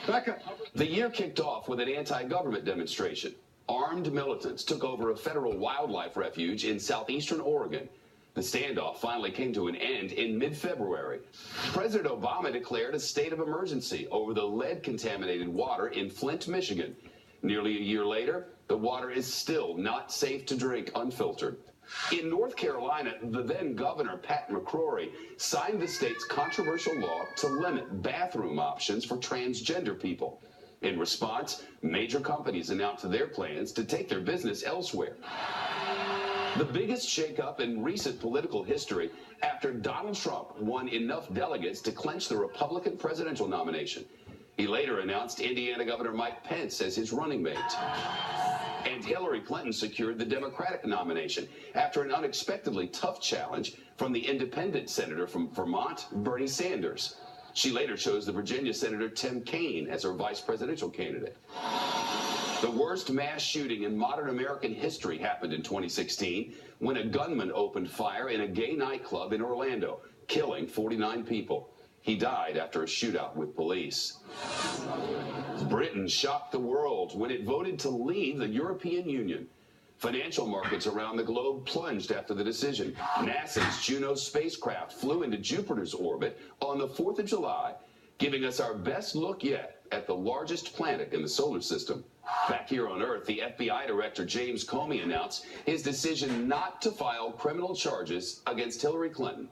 Becca. The year kicked off with an anti-government demonstration. Armed militants took over a federal wildlife refuge in southeastern Oregon. The standoff finally came to an end in mid-February. President Obama declared a state of emergency over the lead-contaminated water in Flint, Michigan. Nearly a year later, the water is still not safe to drink unfiltered. In North Carolina, the then governor, Pat McCrory, signed the state's controversial law to limit bathroom options for transgender people. In response, major companies announced their plans to take their business elsewhere. The biggest shakeup in recent political history after Donald Trump won enough delegates to clinch the Republican presidential nomination. He later announced Indiana Governor Mike Pence as his running mate. And Hillary Clinton secured the Democratic nomination after an unexpectedly tough challenge from the independent senator from Vermont, Bernie Sanders. She later chose the Virginia Senator Tim Kaine as her vice presidential candidate. The worst mass shooting in modern American history happened in 2016 when a gunman opened fire in a gay nightclub in Orlando, killing 49 people. He died after a shootout with police. Britain shocked the world when it voted to leave the European Union. Financial markets around the globe plunged after the decision. NASA's Juno spacecraft flew into Jupiter's orbit on the 4th of July, giving us our best look yet at the largest planet in the solar system. Back here on Earth, the FBI Director James Comey announced his decision not to file criminal charges against Hillary Clinton.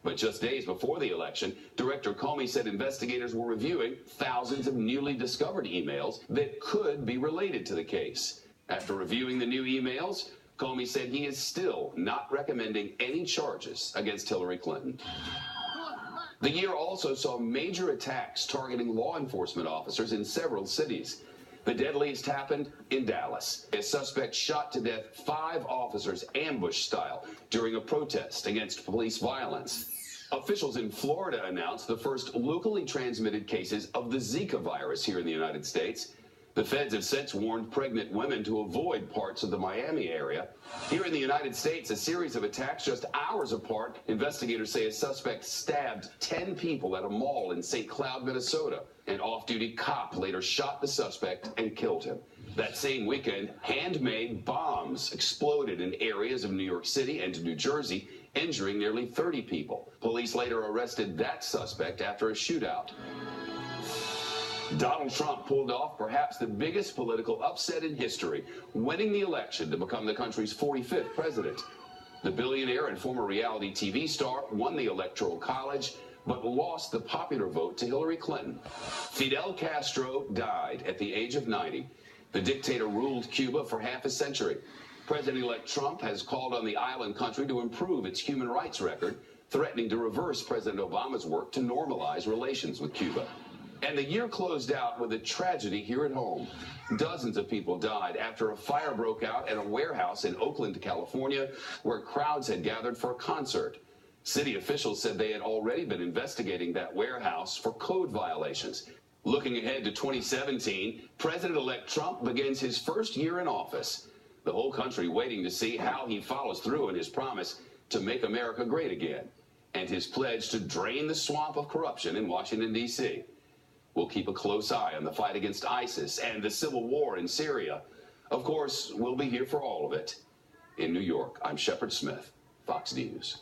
But just days before the election, Director Comey said investigators were reviewing thousands of newly discovered emails that could be related to the case. After reviewing the new emails, Comey said he is still not recommending any charges against Hillary Clinton. The year also saw major attacks targeting law enforcement officers in several cities. The deadliest happened in Dallas. A suspect shot to death 5 officers ambush style during a protest against police violence. Officials in Florida announced the first locally transmitted cases of the Zika virus here in the United States. The feds have since warned pregnant women to avoid parts of the Miami area. Here in the United States, a series of attacks just hours apart. Investigators say a suspect stabbed 10 people at a mall in St. Cloud, Minnesota. An off-duty cop later shot the suspect and killed him. That same weekend, handmade bombs exploded in areas of New York City and New Jersey, injuring nearly 30 people. Police later arrested that suspect after a shootout. Donald Trump pulled off perhaps the biggest political upset in history, winning the election to become the country's 45th president. The billionaire and former reality TV star won the Electoral College, but lost the popular vote to Hillary Clinton. Fidel Castro died at the age of 90. The dictator ruled Cuba for half a century. President-elect Trump has called on the island country to improve its human rights record, threatening to reverse President Obama's work to normalize relations with Cuba. And the year closed out with a tragedy here at home. Dozens of people died after a fire broke out at a warehouse in Oakland, California, where crowds had gathered for a concert. City officials said they had already been investigating that warehouse for code violations. Looking ahead to 2017, President-elect Trump begins his first year in office. The whole country waiting to see how he follows through on his promise to make America great again, and his pledge to drain the swamp of corruption in Washington, D.C. We'll keep a close eye on the fight against ISIS and the civil war in Syria. Of course, we'll be here for all of it. In New York, I'm Shepard Smith, Fox News.